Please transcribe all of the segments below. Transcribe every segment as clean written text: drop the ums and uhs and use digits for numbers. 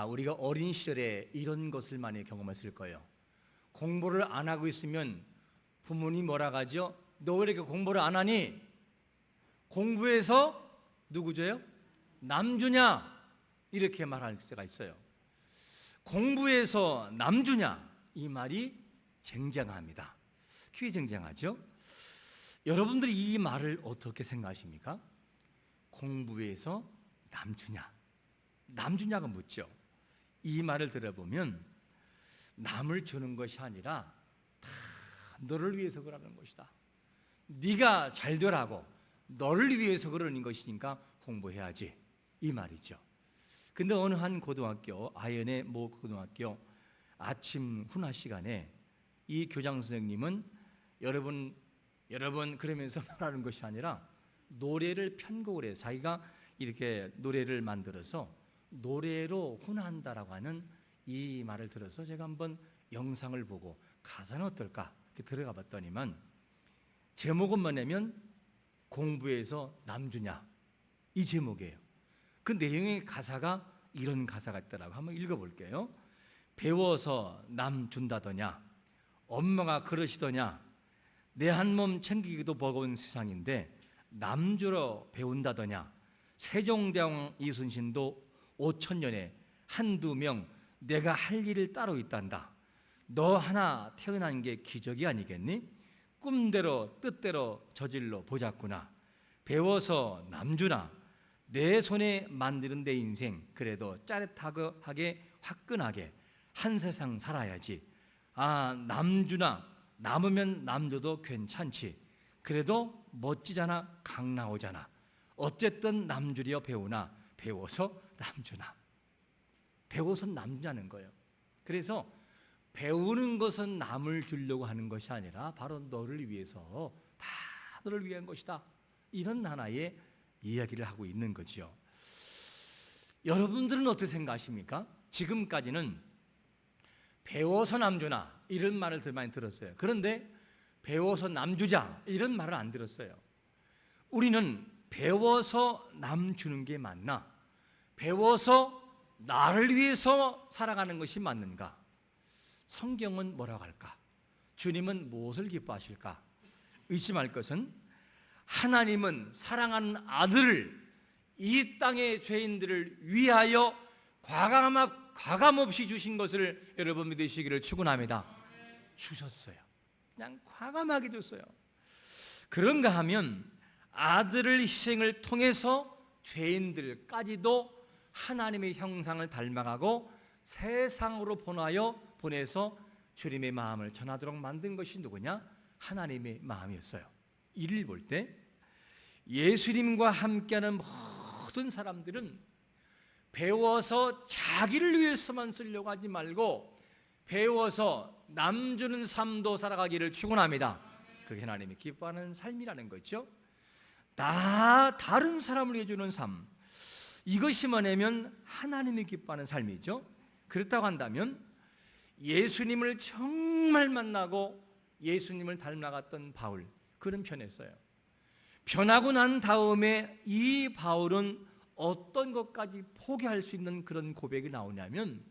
우리가 어린 시절에 이런 것을 많이 경험했을 거예요. 공부를 안 하고 있으면 부모님 뭐라 하죠? 너 왜 이렇게 공부를 안 하니? 공부해서 누구 줘요? 남 주냐? 이렇게 말할 때가 있어요. 공부해서 남 주냐? 이 말이 쟁쟁합니다. 기회쟁쟁하죠? 여러분들이 이 말을 어떻게 생각하십니까? 공부해서 남 주냐? 남 주냐가 묻죠. 이 말을 들어보면 남을 주는 것이 아니라 다 너를 위해서 그러는 것이다. 네가 잘 되라고 너를 위해서 그러는 것이니까 공부해야지, 이 말이죠. 근데 어느 한 고등학교, 아연의 모 고등학교 아침 훈화 시간에 이 교장 선생님은 여러분 그러면서 말하는 것이 아니라 노래를 편곡을 해서 자기가 이렇게 노래를 만들어서 노래로 훈화한다라고 하는 이 말을 들어서 제가 한번 영상을 보고 가사는 어떨까 이렇게 들어가 봤더니만 제목은 뭐냐면 공부해서 남 주냐, 이 제목이에요. 그 내용의 가사가 이런 가사가 있더라고. 한번 읽어볼게요. 배워서 남 준다더냐, 엄마가 그러시더냐, 내 한 몸 챙기기도 버거운 세상인데 남 주러 배운다더냐, 세종대왕 이순신도 5천년에 한두 명 내가 할 일을 따로 있단다. 너 하나 태어난 게 기적이 아니겠니? 꿈대로 뜻대로 저질러 보자꾸나. 배워서 남주나, 내 손에 만드는 내 인생 그래도 짜릿하게 화끈하게 한 세상 살아야지. 남주나, 남으면 남줘도 괜찮지. 그래도 멋지잖아, 강 나오잖아. 어쨌든 남주려 배우나, 배워서 남주나. 배워서 남주냐는 거예요. 그래서 배우는 것은 남을 주려고 하는 것이 아니라 바로 너를 위해서, 다 너를 위한 것이다, 이런 하나의 이야기를 하고 있는 거죠. 여러분들은 어떻게 생각하십니까? 지금까지는 배워서 남주나 이런 말을 많이 들었어요. 그런데 배워서 남주자 이런 말을 안 들었어요. 우리는 배워서 남주는 게 맞나? 배워서 나를 위해서 살아가는 것이 맞는가? 성경은 뭐라고 할까? 주님은 무엇을 기뻐하실까? 잊지 말 것은 하나님은 사랑하는 아들을 이 땅의 죄인들을 위하여 과감 없이 주신 것을 여러분 믿으시기를 축원합니다. 주셨어요. 그냥 과감하게 줬어요. 그런가 하면 아들의 희생을 통해서 죄인들까지도 하나님의 형상을 닮아가고 세상으로 보내서 주님의 마음을 전하도록 만든 것이 누구냐? 하나님의 마음이었어요. 이를 볼 때 예수님과 함께하는 모든 사람들은 배워서 자기를 위해서만 쓰려고 하지 말고 배워서 남주는 삶도 살아가기를 축원합니다. 그게 하나님이 기뻐하는 삶이라는 거죠. 다른 사람을 위해 주는 삶, 이것이 뭐냐면 하나님이 기뻐하는 삶이죠. 그렇다고 한다면 예수님을 정말 만나고 예수님을 닮아갔던 바울, 그런 변했어요. 변하고 난 다음에 이 바울은 어떤 것까지 포기할 수 있는 그런 고백이 나오냐면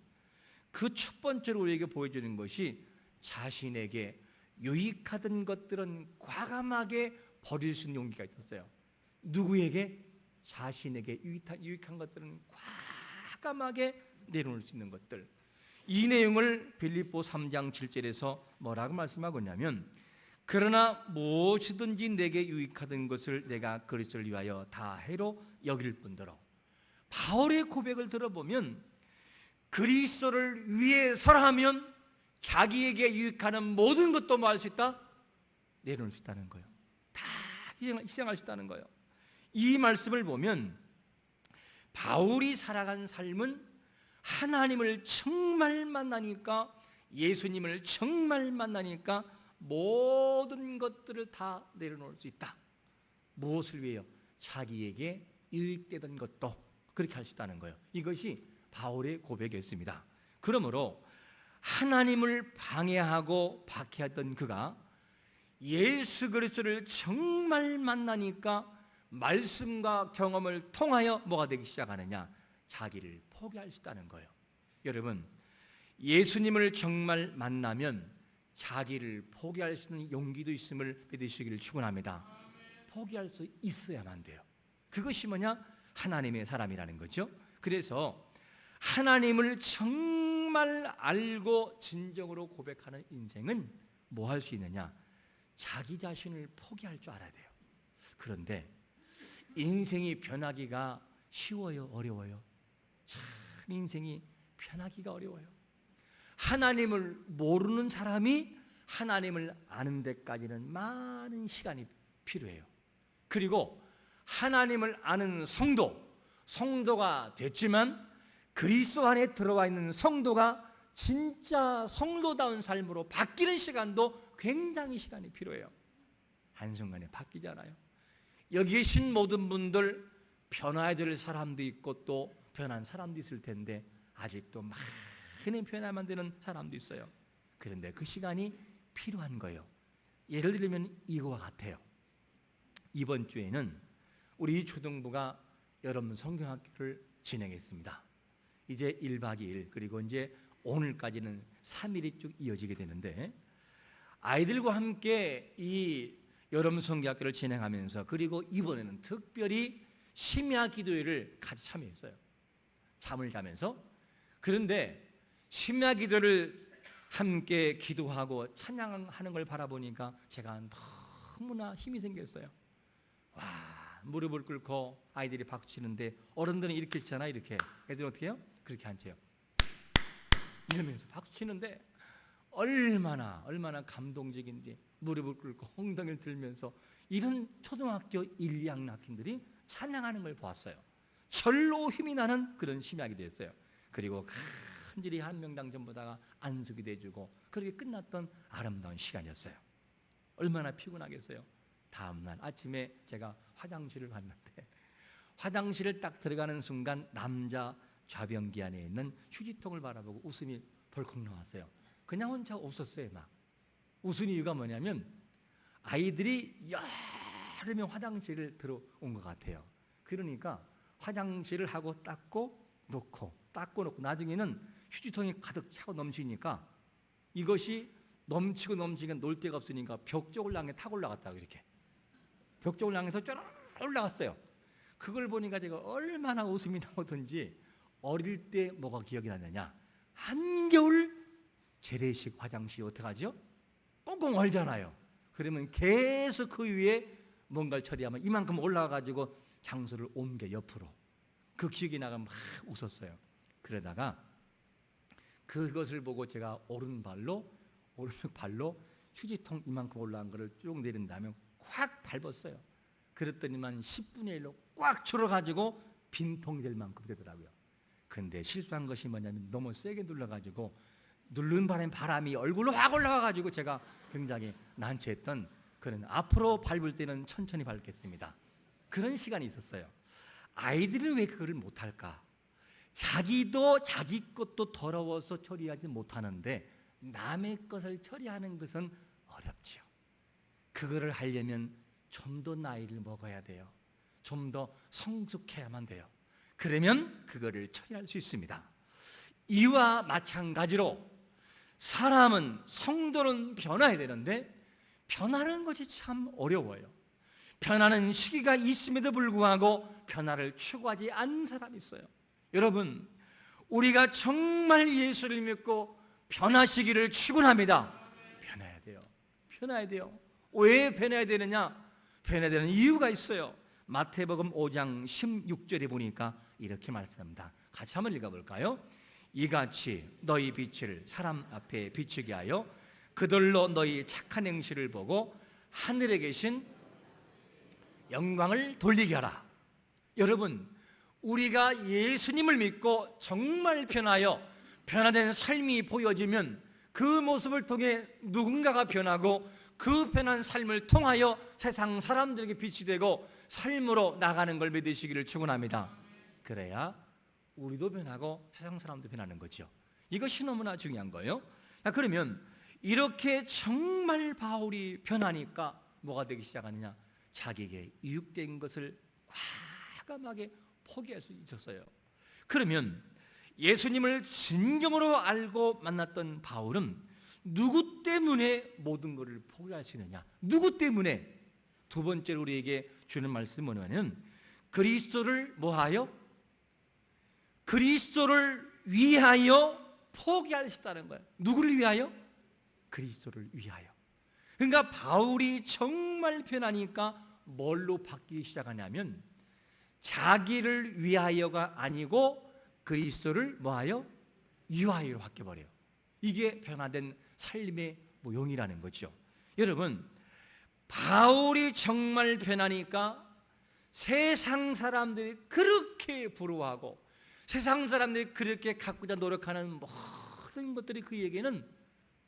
그 첫 번째로 우리에게 보여주는 것이 자신에게 유익하던 것들은 과감하게 버릴 수 있는 용기가 있었어요. 누구에게? 자신에게 유익한 것들은 과감하게 내려놓을 수 있는 것들. 이 내용을 빌립보 3장 7절에서 뭐라고 말씀하고 있냐면 그러나 무엇이든지 내게 유익하던 것을 내가 그리스도를 위하여 다 해로 여길 뿐더러. 바울의 고백을 들어보면 그리스도를 위해서라면 자기에게 유익하는 모든 것도 뭐 할 수 있다? 내려놓을 수 있다는 거예요. 다 희생할 수 있다는 거예요. 이 말씀을 보면 바울이 살아간 삶은 하나님을 정말 만나니까, 예수님을 정말 만나니까 모든 것들을 다 내려놓을 수 있다. 무엇을 위해요? 자기에게 유익되던 것도 그렇게 할 수 있다는 거예요. 이것이 바울의 고백이었습니다. 그러므로 하나님을 방해하고 박해하던 그가 예수 그리스도를 정말 만나니까 말씀과 경험을 통하여 뭐가 되기 시작하느냐? 자기를 포기할 수 있다는 거예요. 여러분, 예수님을 정말 만나면 자기를 포기할 수 있는 용기도 있음을 믿으시기를 축원합니다. 포기할 수 있어야만 돼요. 그것이 뭐냐? 하나님의 사람이라는 거죠. 그래서 하나님을 정말 알고 진정으로 고백하는 인생은 뭐 할 수 있느냐? 자기 자신을 포기할 줄 알아야 돼요. 그런데 인생이 변하기가 쉬워요? 어려워요? 참 인생이 변하기가 어려워요. 하나님을 모르는 사람이 하나님을 아는 데까지는 많은 시간이 필요해요. 그리고 하나님을 아는 성도가 됐지만 그리스도 안에 들어와 있는 성도가 진짜 성도다운 삶으로 바뀌는 시간도 굉장히 시간이 필요해요. 한순간에 바뀌잖아요. 여기 계신 모든 분들 변화해야 될 사람도 있고 또 변한 사람도 있을 텐데 아직도 많은 변화만 되는 사람도 있어요. 그런데 그 시간이 필요한 거예요. 예를 들면 이거와 같아요. 이번 주에는 우리 초등부가 여러분 성경학교를 진행했습니다. 이제 1박 2일 그리고 이제 오늘까지는 3일이 쭉 이어지게 되는데 아이들과 함께 이 여름 성경학교를 진행하면서 그리고 이번에는 특별히 심야 기도회를 같이 참여했어요. 잠을 자면서. 그런데 심야 기도를 함께 기도하고 찬양하는 걸 바라보니까 제가 너무나 힘이 생겼어요. 와, 무릎을 꿇고 아이들이 박수 치는데 어른들은 이렇게 치잖아. 이렇게. 애들은 어떻게 해요? 그렇게 앉아요. 이러면서 박수 치는데 얼마나 감동적인지 무릎을 꿇고 엉덩이를 들면서 이런 초등학교 1, 2학년 학생들이 찬양하는 걸 보았어요. 절로 힘이 나는 그런 심야기 됐어요. 그리고 간절히 한 명당 전부 다가 안수기 돼주고 그렇게 끝났던 아름다운 시간이었어요. 얼마나 피곤하겠어요. 다음날 아침에 제가 화장실을 갔는데 화장실을 딱 들어가는 순간 남자 좌변기 안에 있는 휴지통을 바라보고 웃음이 벌컥 나왔어요. 그냥 혼자 웃었어요. 막 웃은 이유가 뭐냐면 아이들이 여러 명 화장실을 들어온 것 같아요. 그러니까 화장실을 하고 닦고 놓고 나중에는 휴지통이 가득 차고 넘치니까 이것이 넘치고 놀 데가 없으니까 벽 쪽을 향해 타고 올라갔다고 이렇게 벽 쪽을 향해서 쭉 올라갔어요. 그걸 보니까 제가 얼마나 웃음이 나오던지 어릴 때 뭐가 기억이 나느냐, 한겨울 재래식 화장실 어떡하죠? 꽁꽁 얼잖아요. 그러면 계속 그 위에 뭔가를 처리하면 이만큼 올라가가지고 장소를 옮겨 옆으로. 그 기억이 나가 막 웃었어요. 그러다가 그것을 보고 제가 오른발로 휴지통 이만큼 올라간 거를 쭉 내린 다음에 확 밟았어요. 그랬더니만 10분의 1로 꽉 줄어가지고 빈통이 될 만큼 되더라고요. 근데 실수한 것이 뭐냐면 너무 세게 눌러가지고 누른 바람이 얼굴로 확 올라와가지고 제가 굉장히 난처했던 그런, 앞으로 밟을 때는 천천히 밟겠습니다. 그런 시간이 있었어요. 아이들은 왜 그거를 못할까? 자기도 자기 것도 더러워서 처리하지 못하는데 남의 것을 처리하는 것은 어렵죠. 그거를 하려면 좀 더 나이를 먹어야 돼요. 좀 더 성숙해야만 돼요. 그러면 그거를 처리할 수 있습니다. 이와 마찬가지로 사람은, 성도는 변화해야 되는데 변하는 것이 참 어려워요. 변하는 시기가 있음에도 불구하고 변화를 추구하지 않는 사람이 있어요. 여러분, 우리가 정말 예수를 믿고 변하시기를 축원합니다. 변해야 돼요. 왜 변해야 되느냐? 변해야 되는 이유가 있어요. 마태복음 5장 16절에 보니까 이렇게 말씀합니다. 같이 한번 읽어볼까요? 이같이 너희 빛을 사람 앞에 비추게 하여 그들로 너희 착한 행실을 보고 하늘에 계신 영광을 돌리게 하라. 여러분, 우리가 예수님을 믿고 정말 변하여 변화된 삶이 보여지면 그 모습을 통해 누군가가 변하고 그 변한 삶을 통하여 세상 사람들에게 빛이 되고 삶으로 나가는 걸 믿으시기를 축원합니다. 그래야 우리도 변하고 세상 사람도 변하는 거죠. 이것이 너무나 중요한 거예요. 그러면 이렇게 정말 바울이 변하니까 뭐가 되기 시작하느냐? 자기에게 유익된 것을 과감하게 포기할 수 있었어요. 그러면 예수님을 진정으로 알고 만났던 바울은 누구 때문에 모든 것을 포기할 수 있느냐? 누구 때문에? 두 번째로 우리에게 주는 말씀은 뭐냐면 그리스도를 뭐하여? 그리스도를 위하여 포기할 수 있다는 거예요. 누구를 위하여? 그리스도를 위하여. 그러니까 바울이 정말 편하니까 뭘로 바뀌기 시작하냐면 자기를 위하여가 아니고 그리스도를 뭐하여? 위하여로 바뀌어버려요. 이게 변화된 삶의 모형이라는 거죠. 여러분, 바울이 정말 변하니까 세상 사람들이 그렇게 부러워하고 세상 사람들이 그렇게 갖고자 노력하는 모든 것들이 그에게는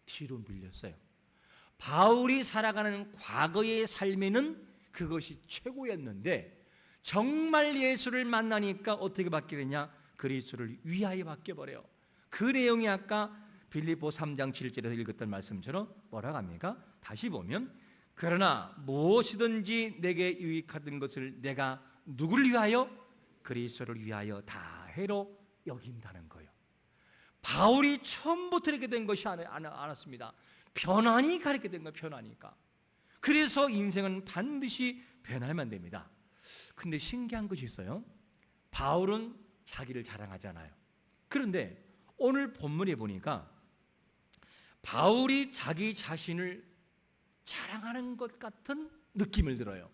뒤로 밀렸어요. 바울이 살아가는 과거의 삶에는 그것이 최고였는데 정말 예수를 만나니까 어떻게 바뀌느냐? 그리스도를 위하여 바뀌어버려요. 그 내용이 아까 빌립보 3장 7절에서 읽었던 말씀처럼 뭐라고 합니까? 다시 보면 그러나 무엇이든지 내게 유익하던 것을 내가 누구를 위하여? 그리스도를 위하여 다 해로 여긴다는 거예요. 바울이 처음부터 이렇게 된 것이 않았습니다. 변환이 가르게 된 거예요. 변하니까. 그래서 인생은 반드시 변화야만 됩니다. 근데 신기한 것이 있어요. 바울은 자기를 자랑하잖아요. 그런데 오늘 본문에 보니까 바울이 자기 자신을 자랑하는 것 같은 느낌을 들어요.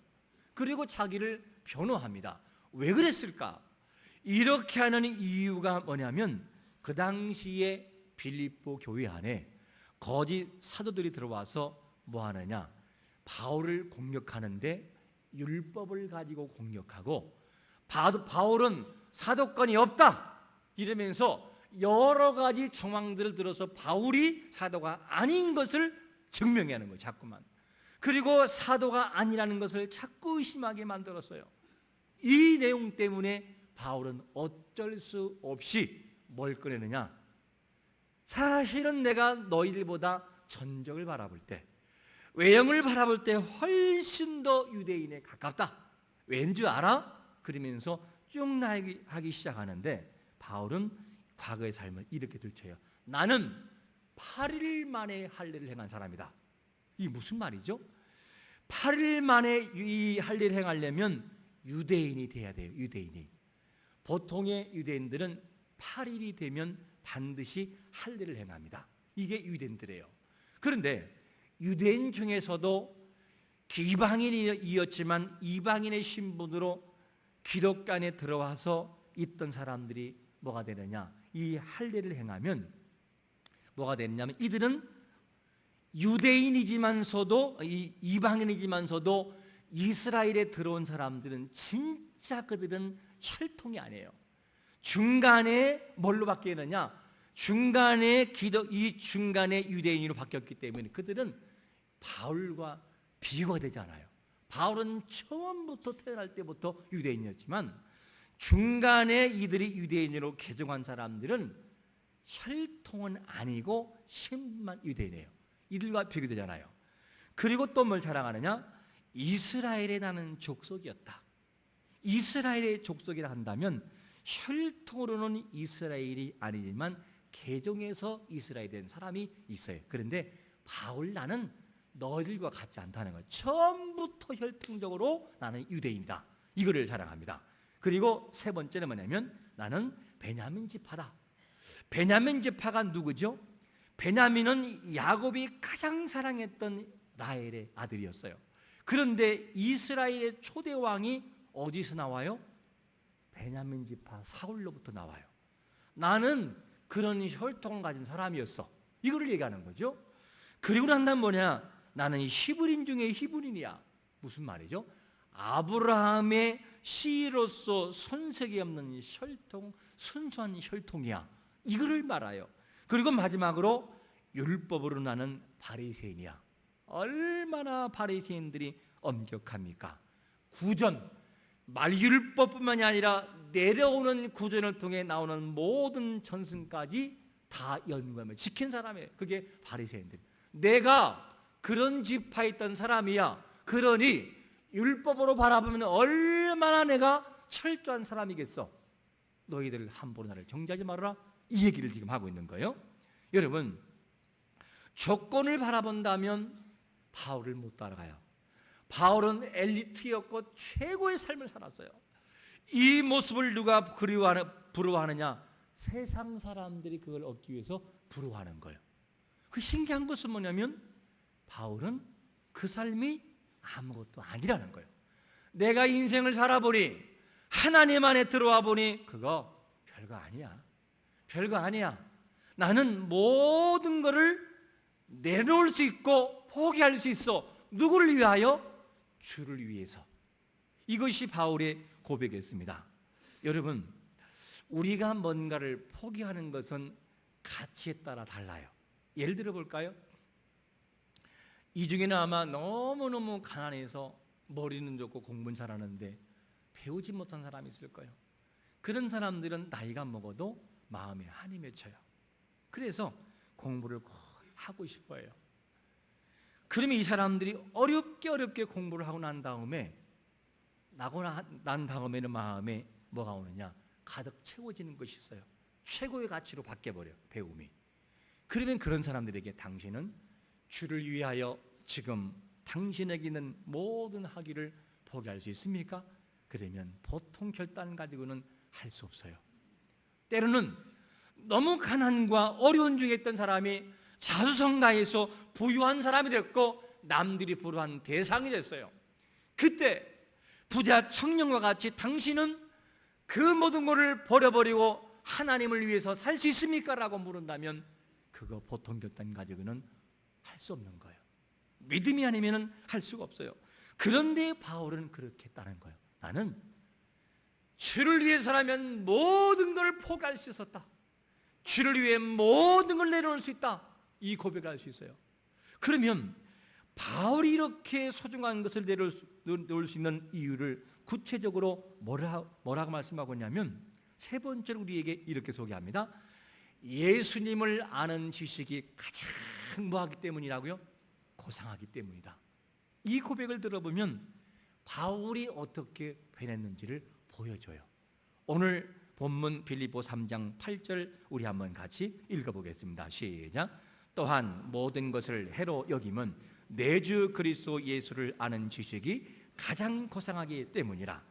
그리고 자기를 변호합니다. 왜 그랬을까? 이렇게 하는 이유가 뭐냐면 그 당시에 빌립보 교회 안에 거짓 사도들이 들어와서 뭐 하느냐? 바울을 공격하는데 율법을 가지고 공격하고 바울은 사도권이 없다 이러면서 여러 가지 정황들을 들어서 바울이 사도가 아닌 것을 증명해야 하는 거예요. 자꾸만. 그리고 사도가 아니라는 것을 자꾸 의심하게 만들었어요. 이 내용 때문에 바울은 어쩔 수 없이 뭘 꺼내느냐? 사실은 내가 너희들보다 전적을 바라볼 때, 외형을 바라볼 때 훨씬 더 유대인에 가깝다. 왠지 알아? 그러면서 쭉 나가기 시작하는데 바울은 과거의 삶을 이렇게 들춰요. 나는 8일 만에 할례를 행한 사람이다. 이게 무슨 말이죠? 8일 만에 이 할례를 행하려면 유대인이 돼야 돼요. 유대인이. 보통의 유대인들은 8일이 되면 반드시 할례를 행합니다. 이게 유대인들이에요. 그런데 유대인 중에서도 이방인이었지만 이방인의 신분으로 기독교 안에 들어와서 있던 사람들이 뭐가 되느냐? 이 할례를 행하면 뭐가 되느냐면 이들은 유대인이지만서도 이방인이지만서도 이스라엘에 들어온 사람들은 진짜 그들은 혈통이 아니에요. 중간에 뭘로 바뀌느냐? 중간에 유대인으로 바뀌었기 때문에 그들은 바울과 비교가 되지 않아요. 바울은 처음부터 태어날 때부터 유대인이었지만 중간에 이들이 유대인으로 개종한 사람들은 혈통은 아니고 신분만 유대인이에요. 이들과 비교되잖아요. 그리고 또 뭘 자랑하느냐? 이스라엘에 나는 족속이었다. 이스라엘의 족속이라 한다면 혈통으로는 이스라엘이 아니지만 개종해서 이스라엘 된 사람이 있어요. 그런데 바울 나는 너희들과 같지 않다는 거예요. 처음부터 혈통적으로 나는 유대인이다. 이거를 자랑합니다. 그리고 세 번째는 뭐냐면 나는 베냐민 지파다. 베냐민 지파가 누구죠? 베냐민은 야곱이 가장 사랑했던 라헬의 아들이었어요. 그런데 이스라엘의 초대 왕이 어디서 나와요? 베냐민 지파 사울로부터 나와요. 나는 그런 혈통을 가진 사람이었어. 이거를 얘기하는 거죠. 그리고 난 다음 뭐냐? 나는 히브리인 중에 히브리인이야. 무슨 말이죠? 아브라함의 씨로서 손색이 없는 혈통, 순수한 혈통이야. 이거를 말해요. 그리고 마지막으로 율법으로 나는 바리새인이야. 얼마나 바리새인들이 엄격합니까? 구전, 말율법뿐만이 아니라 내려오는 구전을 통해 나오는 모든 전승까지 다 연구하며 지킨 사람이에요. 그게 바리새인들. 내가 그런 지파에 있던 사람이야. 그러니 율법으로 바라보면 얼마나 내가 철저한 사람이겠어. 너희들 함부로 나를 정죄하지 말아라, 이 얘기를 지금 하고 있는 거예요. 여러분, 조건을 바라본다면 바울을 못 따라가요. 바울은 엘리트였고 최고의 삶을 살았어요. 이 모습을 누가 부러워하느냐? 세상 사람들이 그걸 얻기 위해서 부러워하는 거예요. 그 신기한 것은 뭐냐면 바울은 그 삶이 아무것도 아니라는 거예요. 내가 인생을 살아보니, 하나님 안에 들어와 보니 그거 별거 아니야. 별거 아니야. 나는 모든 것을 내놓을 수 있고 포기할 수 있어. 누구를 위하여? 주를 위해서. 이것이 바울의 고백이었습니다. 여러분, 우리가 뭔가를 포기하는 것은 가치에 따라 달라요. 예를 들어 볼까요? 이 중에는 아마 너무너무 가난해서 머리는 좋고 공부는 잘하는데 배우지 못한 사람이 있을 거예요. 그런 사람들은 나이가 먹어도 마음에 한이 맺혀요. 그래서 공부를 꼭 하고 싶어요. 그러면 이 사람들이 어렵게 공부를 하고 난 다음에는 마음에 뭐가 오느냐? 가득 채워지는 것이 있어요. 최고의 가치로 바뀌어버려요, 배움이. 그러면 그런 사람들에게 당신은 주를 위하여 지금 당신에게 있는 모든 학위를 포기할 수 있습니까? 그러면 보통 결단 가지고는 할 수 없어요. 때로는 너무 가난과 어려운 중에 있던 사람이 자수성가해서 부유한 사람이 됐고 남들이 부러워한 대상이 됐어요. 그때 부자 청년과 같이 당신은 그 모든 것을 버려버리고 하나님을 위해서 살 수 있습니까? 라고 물은다면 그거 보통 결단 가지고는 할 수 없는 거예요. 믿음이 아니면 할 수가 없어요. 그런데 바울은 그렇게 했다는 거예요. 나는 주를 위해서라면 모든 걸 포기할 수 있었다. 주를 위해 모든 걸 내려놓을 수 있다. 이 고백을 할 수 있어요. 그러면 바울이 이렇게 소중한 것을 내려놓을 수 있는 이유를 구체적으로 뭐라고 말씀하고 있냐면 세 번째로 우리에게 이렇게 소개합니다. 예수님을 아는 지식이 가장 뭐하기 때문이라고요? 고상하기 때문이다. 이 고백을 들어보면 바울이 어떻게 변했는지를 보여줘요. 오늘 본문 빌립보 3장 8절 우리 한번 같이 읽어보겠습니다. 시작. 또한 모든 것을 해로 여김은 내 주 그리스도 예수를 아는 지식이 가장 고상하기 때문이라.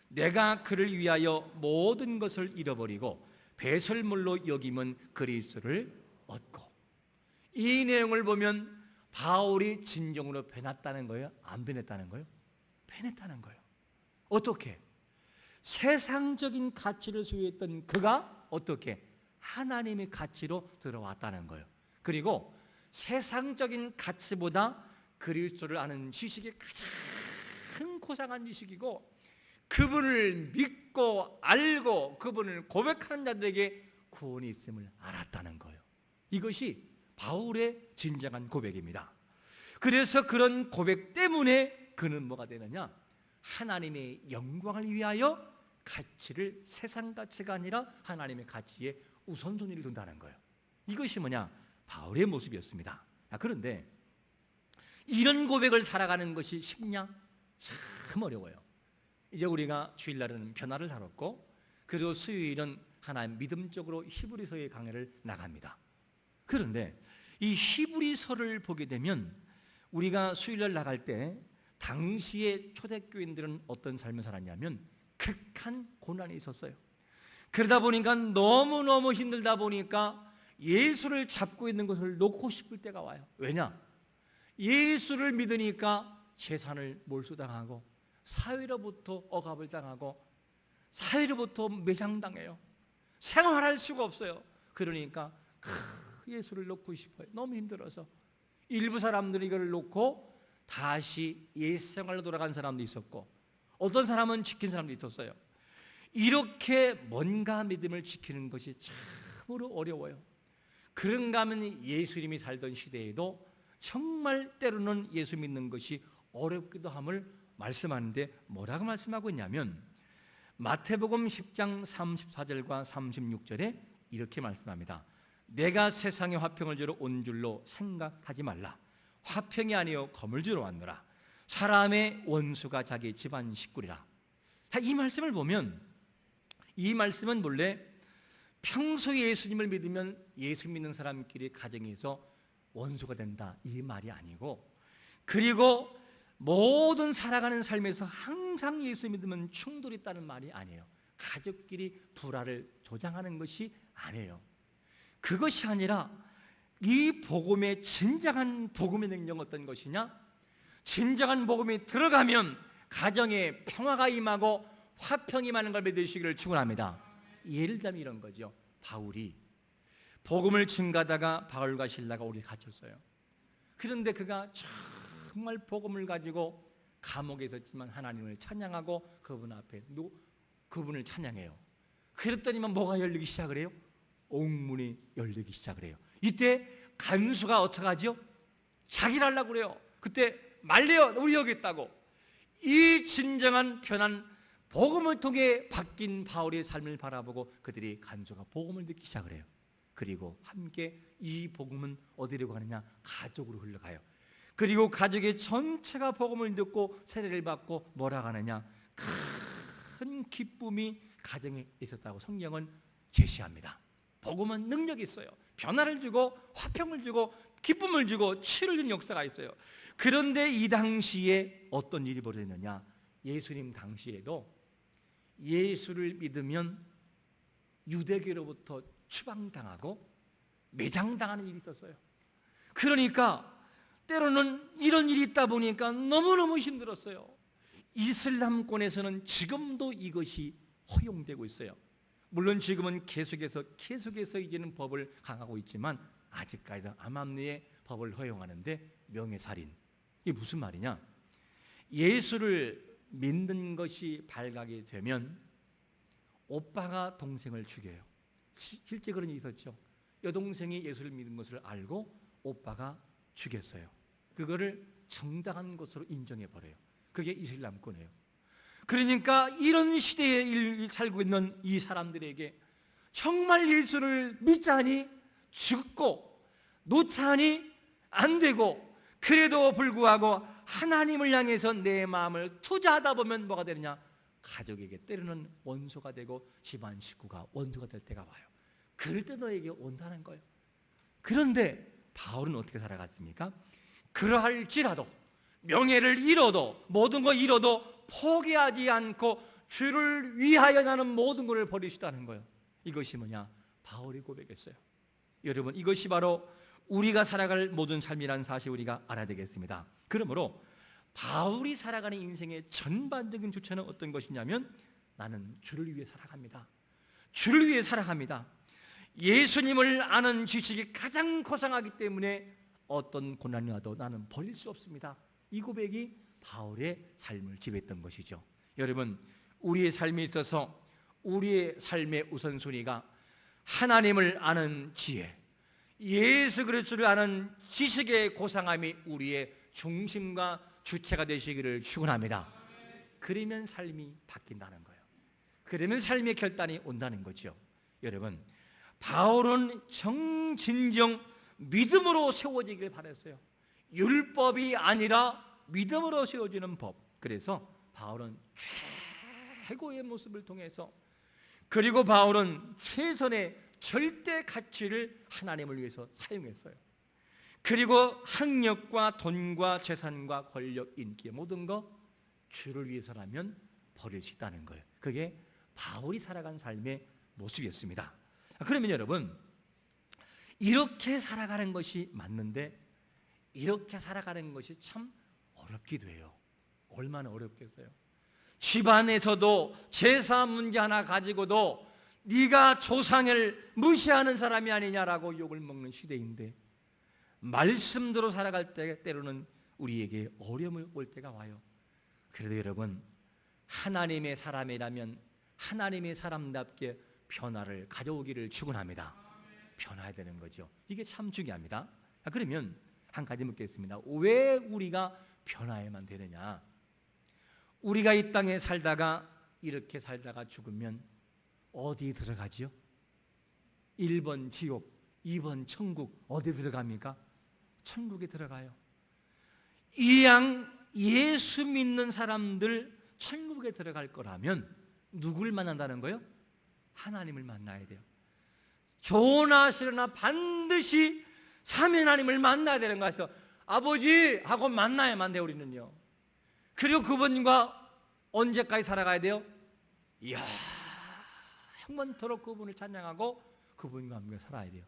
내가 그를 위하여 모든 것을 잃어버리고 배설물로 여김은 그리스도를 얻고. 이 내용을 보면 바울이 진정으로 변했다는 거예요? 안 변했다는 거예요? 변했다는 거예요. 어떻게? 세상적인 가치를 소유했던 그가 어떻게? 하나님의 가치로 들어왔다는 거예요. 그리고 세상적인 가치보다 그리스도를 아는 지식이 가장 고상한 지식이고 그분을 믿고 알고 그분을 고백하는 자들에게 구원이 있음을 알았다는 거예요. 이것이 바울의 진정한 고백입니다. 그래서 그런 고백 때문에 그는 뭐가 되느냐? 하나님의 영광을 위하여 가치를 세상 가치가 아니라 하나님의 가치에 우선순위를 둔다는 거예요. 이것이 뭐냐? 바울의 모습이었습니다. 그런데 이런 고백을 살아가는 것이 쉽냐? 참 어려워요. 이제 우리가 주일날은 변화를 다뤘고 그리고 수요일은 하나님 믿음적으로 히브리서의 강해를 나갑니다. 그런데 이 히브리서를 보게 되면 우리가 수요일날 나갈 때 당시의 초대교인들은 어떤 삶을 살았냐면 극한 고난이 있었어요. 그러다 보니까 너무너무 힘들다 보니까 예수를 잡고 있는 것을 놓고 싶을 때가 와요. 왜냐? 예수를 믿으니까 재산을 몰수당하고 사회로부터 억압을 당하고 사회로부터 매장당해요. 생활할 수가 없어요. 그러니까 예수를 놓고 싶어요. 너무 힘들어서. 일부 사람들이 이걸 놓고 다시 옛생활로 돌아간 사람도 있었고 어떤 사람은 지킨 사람도 있었어요. 이렇게 뭔가 믿음을 지키는 것이 참으로 어려워요. 그런가 하면 예수님이 살던 시대에도 정말 때로는 예수 믿는 것이 어렵기도 함을 말씀하는데 뭐라고 말씀하고 있냐면 마태복음 10장 34절과 36절에 이렇게 말씀합니다. 내가 세상에 화평을 주러 온 줄로 생각하지 말라. 화평이 아니요 검을 주러 왔노라. 사람의 원수가 자기 집안 식구리라. 이 말씀을 보면 이 말씀은 본래 평소에 예수님을 믿으면 예수 믿는 사람끼리 가정에서 원수가 된다, 이 말이 아니고, 그리고 모든 살아가는 삶에서 항상 예수 믿으면 충돌이 있다는 말이 아니에요. 가족끼리 불화를 조장하는 것이 아니에요. 그것이 아니라 이 복음의 진정한 복음의 능력은 어떤 것이냐? 진정한 복음이 들어가면 가정에 평화가 임하고 화평이 임하는 걸 믿으시기를 축원합니다. 예를 들면 이런 거죠. 바울이 복음을 증가하다가 바울과 실라가 오래 갇혔어요. 그런데 그가 정말 복음을 가지고 감옥에 있었지만 하나님을 찬양하고 그분 앞에 그분을 찬양해요. 그랬더니만 뭐가 열리기 시작을 해요? 옥문이 열리기 시작을 해요. 이때 간수가 어떻게 하죠? 자기를 하려고 그래요. 그때 말려요. 우리 여기 있다고. 이 진정한 편안 복음을 통해 바뀐 바울의 삶을 바라보고 그들이 간수가 복음을 듣기 시작을 해요. 그리고 함께 이 복음은 어디로 가느냐? 가족으로 흘러가요. 그리고 가족의 전체가 복음을 듣고 세례를 받고 뭐라 하느냐? 큰 기쁨이 가정에 있었다고 성경은 제시합니다. 복음은 능력이 있어요. 변화를 주고 화평을 주고 기쁨을 주고 치유를 주는 역사가 있어요. 그런데 이 당시에 어떤 일이 벌어졌느냐? 예수님 당시에도 예수를 믿으면 유대교로부터 추방당하고 매장당하는 일이 있었어요. 그러니까 때로는 이런 일이 있다 보니까 너무너무 힘들었어요. 이슬람권에서는 지금도 이것이 허용되고 있어요. 물론 지금은 계속해서 이제는 법을 강하고 있지만 아직까지도 암암리에 법을 허용하는데 명예살인, 이게 무슨 말이냐? 예수를 믿는 것이 발각이 되면 오빠가 동생을 죽여요. 실제 그런 일이 있었죠. 여동생이 예수를 믿는 것을 알고 오빠가 죽였어요. 그거를 정당한 것으로 인정해버려요. 그게 이슬람권이에요. 그러니까 이런 시대에 살고 있는 이 사람들에게 정말 예수를 믿자니 죽고 놓자니 안 되고, 그래도 불구하고 하나님을 향해서 내 마음을 투자하다 보면 뭐가 되느냐? 가족에게 때로는 원수가 되고 집안 식구가 원수가 될 때가 와요. 그럴 때 너에게 온다는 거예요. 그런데 바울은 어떻게 살아갔습니까? 그러할지라도 명예를 잃어도 모든 걸 잃어도 포기하지 않고 주를 위하여 나는 모든 것을 버리시다는 거예요. 이것이 뭐냐? 바울이 고백했어요. 여러분, 이것이 바로 우리가 살아갈 모든 삶이라는 사실 우리가 알아야 되겠습니다. 그러므로 바울이 살아가는 인생의 전반적인 주체는 어떤 것이냐면 나는 주를 위해 살아갑니다. 주를 위해 살아갑니다. 예수님을 아는 지식이 가장 고상하기 때문에 어떤 고난이 와도 나는 버릴 수 없습니다. 이 고백이 바울의 삶을 지배했던 것이죠. 여러분, 우리의 삶에 있어서 우리의 삶의 우선순위가 하나님을 아는 지혜, 예수 그리스도를 아는 지식의 고상함이 우리의 중심과 주체가 되시기를 축원합니다. 그러면 삶이 바뀐다는 거예요. 그러면 삶의 결단이 온다는 거죠. 여러분, 바울은 진정 믿음으로 세워지길 바랬어요. 율법이 아니라 믿음으로 세워지는 법. 그래서 바울은 최고의 모습을 통해서, 그리고 바울은 최선의 절대 가치를 하나님을 위해서 사용했어요. 그리고 학력과 돈과 재산과 권력, 인기 모든 거 주를 위해서라면 버릴 수 있다는 거예요. 그게 바울이 살아간 삶의 모습이었습니다. 그러면 여러분, 이렇게 살아가는 것이 맞는데 이렇게 살아가는 것이 참 어렵기도 해요. 얼마나 어렵겠어요. 집안에서도 제사 문제 하나 가지고도 네가 조상을 무시하는 사람이 아니냐라고 욕을 먹는 시대인데, 말씀대로 살아갈 때 때로는 우리에게 어려움이 올 때가 와요. 그래도 여러분, 하나님의 사람이라면 하나님의 사람답게 변화를 가져오기를 축원합니다. 변화해야 되는 거죠. 이게 참 중요합니다. 그러면 한 가지 묻겠습니다. 왜 우리가 변화해야만 되느냐? 우리가 이 땅에 살다가 이렇게 살다가 죽으면 어디 들어가지요? 1번 지옥, 2번 천국. 어디 들어갑니까? 천국에 들어가요. 이양 예수 믿는 사람들 천국에 들어갈 거라면 누굴 만난다는 거예요? 하나님을 만나야 돼요. 좋으나 싫으나 반드시 삼위 하나님을 만나야 되는 거였어. 아버지 하고 만나야만 돼요, 우리는요. 그리고 그분과 언제까지 살아가야 돼요? 이야, 영원토록 그분을 찬양하고 그분과 함께 살아야 돼요.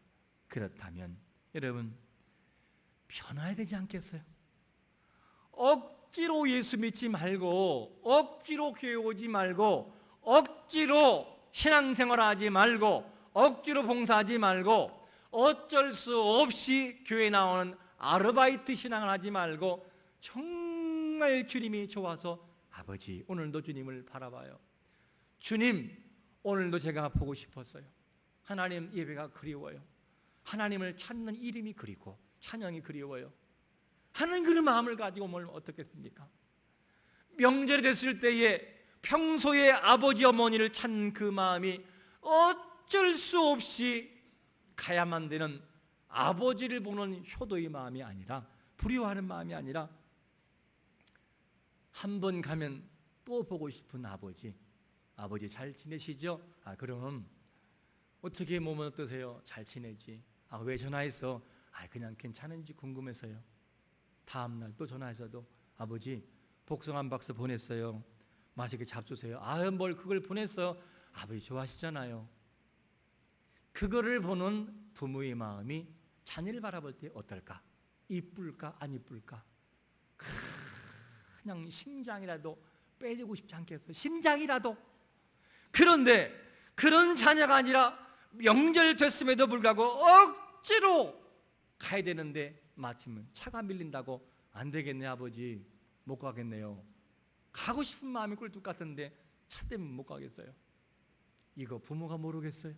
그렇다면 여러분 변화해야 되지 않겠어요? 억지로 예수 믿지 말고, 억지로 교회 오지 말고, 억지로 신앙생활 하지 말고, 억지로 봉사하지 말고, 어쩔 수 없이 교회 나오는 아르바이트 신앙을 하지 말고 정말 주님이 좋아서 아버지 오늘도 주님을 바라봐요. 주님 오늘도 제가 보고 싶었어요. 하나님 예배가 그리워요. 하나님을 찾는 이름이 그리고 찬양이 그리워요 하는 그런 마음을 가지고 뭘 어떻겠습니까? 명절이 됐을 때에 평소에 아버지 어머니를 찾는 그 마음이 어쩔 수 없이 가야만 되는 아버지를 보는 효도의 마음이 아니라, 부러워하는 마음이 아니라, 한 번 가면 또 보고 싶은 아버지. 아버지 잘 지내시죠? 그럼 어떻게 몸은 어떠세요? 잘 지내지. 왜 전화했어? 그냥 괜찮은지 궁금해서요. 다음날 또 전화해서도 아버지 복숭아 한 박스 보냈어요. 맛있게 잡수세요. 뭘 그걸 보냈어? 아버지 좋아하시잖아요. 그거를 보는 부모의 마음이 자녀를 바라볼 때 어떨까? 이쁠까? 안 이쁠까? 그냥 심장이라도 빼주고 싶지 않겠어요? 심장이라도. 그런데 그런 자녀가 아니라 명절 됐음에도 불구하고 억지로 가야 되는데 마침 차가 밀린다고 안 되겠네 아버지 못 가겠네요. 가고 싶은 마음이 꿀뚝 같은데 차 때문에 못 가겠어요. 이거 부모가 모르겠어요?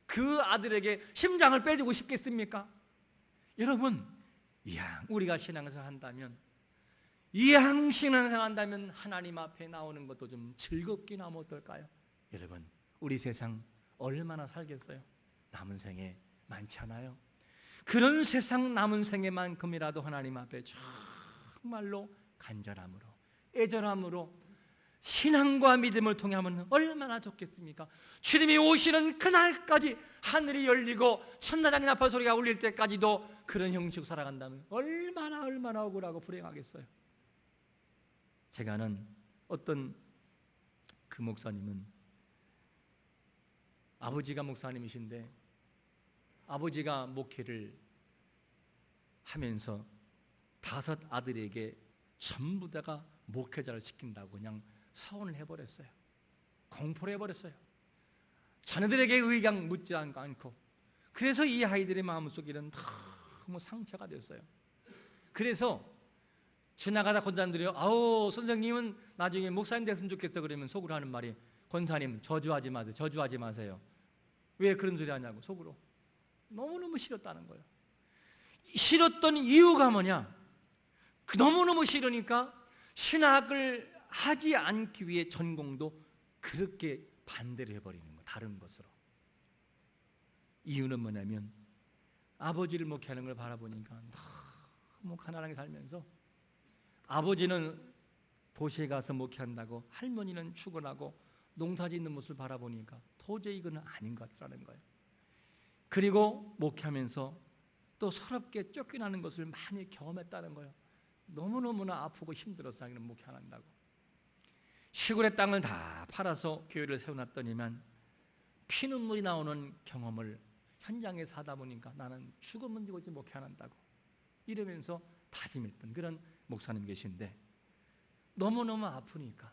그 아들에게 심장을 빼주고 싶겠습니까? 여러분 이왕 우리가 신앙생활 한다면, 이왕 신앙생활 한다면 하나님 앞에 나오는 것도 좀 즐겁게 나오면 어떨까요? 여러분 우리 세상 얼마나 살겠어요? 남은 생에 많지 않아요? 그런 세상 남은 생에만큼이라도 하나님 앞에 정말로 간절함으로 애절함으로 신앙과 믿음을 통해 하면 얼마나 좋겠습니까? 주님이 오시는 그날까지 하늘이 열리고 천사장의 나팔 소리가 울릴 때까지도 그런 형식으로 살아간다면 얼마나 억울하고 불행하겠어요. 제가 아는 어떤 그 목사님은 아버지가 목사님이신데 아버지가 목회를 하면서 5 아들에게 전부 다가 목회자를 시킨다고 그냥 서원을 해버렸어요. 공포를 해버렸어요. 자녀들에게 의견 묻지 않고. 그래서 이 아이들의 마음속에는 너무 상처가 됐어요. 그래서 지나가다 권사님들이 선생님은 나중에 목사님 됐으면 좋겠어 그러면 속으로 하는 말이, 권사님 저주하지 마세요. 왜 그런 소리 하냐고 속으로. 너무너무 싫었다는 거예요. 싫었던 이유가 뭐냐? 너무너무 싫으니까 신학을 하지 않기 위해 전공도 그렇게 반대를 해버리는 거예요. 다른 것으로. 이유는 뭐냐면 아버지를 목회하는 걸 바라보니까 너무 가난하게 살면서, 아버지는 도시에 가서 목회한다고 할머니는 출근하고 농사 짓는 모습을 바라보니까 도저히 이거는 아닌 것 같다는 거예요. 그리고 목회하면서 또 서럽게 쫓겨나는 것을 많이 경험했다는 거예요. 너무너무나 아프고 힘들어서 자기는 목회 안 한다고. 시골의 땅을 다 팔아서 교회를 세워놨더니만 피눈물이 나오는 경험을 현장에 사다 보니까 나는 죽으면 죽었지 목회 안 한다고 이러면서 다짐했던 그런 목사님 계신데, 너무너무 아프니까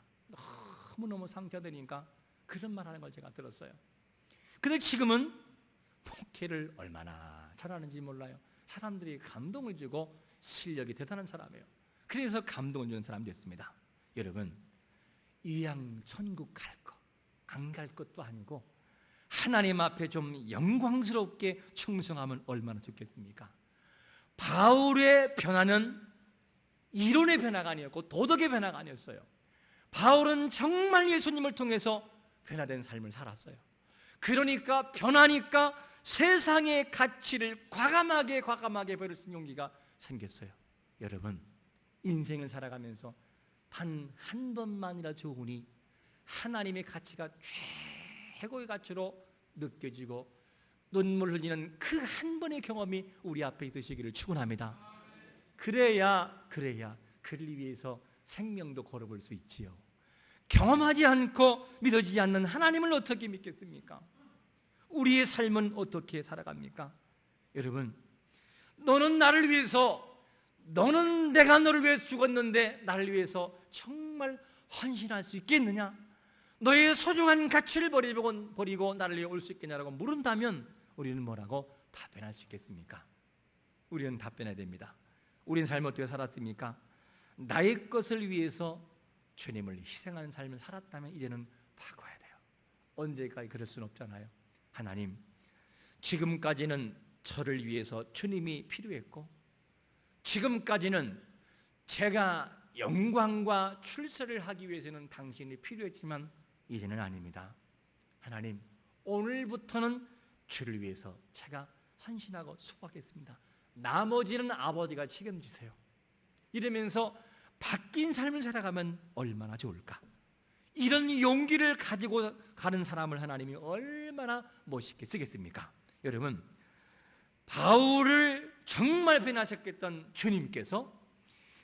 너무너무 상처되니까 그런 말 하는 걸 제가 들었어요. 근데 지금은 목회를 얼마나 잘하는지 몰라요. 사람들이 감동을 주고 실력이 대단한 사람이에요. 그래서 감동을 주는 사람이 됐습니다. 여러분 이왕 천국 갈 거, 안 갈 것도 아니고 하나님 앞에 좀 영광스럽게 충성하면 얼마나 좋겠습니까? 바울의 변화는 이론의 변화가 아니었고 도덕의 변화가 아니었어요. 바울은 정말 예수님을 통해서 변화된 삶을 살았어요. 그러니까 변하니까 세상의 가치를 과감하게 버릴 수 있는 용기가 생겼어요. 여러분 인생을 살아가면서 단 한 번만이라 좋으니 하나님의 가치가 최고의 가치로 느껴지고 눈물 흘리는 그 한 번의 경험이 우리 앞에 있으시기를 축원합니다. 그래야 그를 위해서 생명도 걸어볼 수 있지요. 경험하지 않고 믿어지지 않는 하나님을 어떻게 믿겠습니까? 우리의 삶은 어떻게 살아갑니까? 여러분, 너는 나를 위해서, 너는 내가 너를 위해서 죽었는데 나를 위해서 정말 헌신할 수 있겠느냐? 너의 소중한 가치를 버리고 나를 위해 올 수 있겠냐라고 물은다면 우리는 뭐라고 답변할 수 있겠습니까? 우리는 답변해야 됩니다. 우리는 삶을 어떻게 살았습니까? 나의 것을 위해서 주님을 희생하는 삶을 살았다면 이제는 바꿔야 돼요. 언제까지 그럴 수는 없잖아요. 하나님, 지금까지는 저를 위해서 주님이 필요했고, 지금까지는 제가 영광과 출세를 하기 위해서는 당신이 필요했지만 이제는 아닙니다. 하나님, 오늘부터는 주를 위해서 제가 헌신하고 수고하겠습니다. 나머지는 아버지가 책임지세요. 이러면서 바뀐 삶을 살아가면 얼마나 좋을까? 이런 용기를 가지고 가는 사람을 하나님이 얼마나 멋있게 쓰겠습니까? 여러분, 바울을 정말 변화시켰던 주님께서,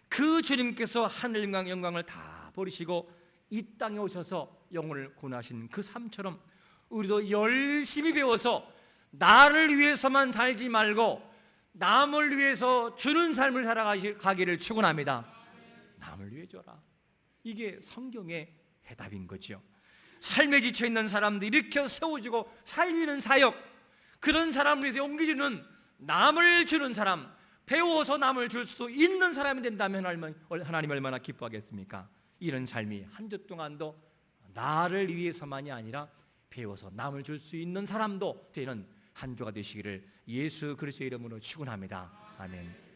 그 주님께서 하늘 영광을 다 버리시고 이 땅에 오셔서 영혼을 구원하신 그 삶처럼 우리도 열심히 배워서 나를 위해서만 살지 말고 남을 위해서 주는 삶을 살아가기를 축원합니다. 남을 위해 줘라. 이게 성경의 해답인 거죠. 삶에 지쳐있는 사람들 일으켜 세워주고 살리는 사역, 그런 사람을 위해서 옮겨주는, 남을 주는 사람, 배워서 남을 줄 수 있는 사람이 된다면 하나님 얼마나 기뻐하겠습니까? 이런 삶이 한 주 동안도 나를 위해서만이 아니라 배워서 남을 줄 수 있는 사람도 되는 한 주가 되시기를 예수 그리스도의 이름으로 축원합니다. 아멘.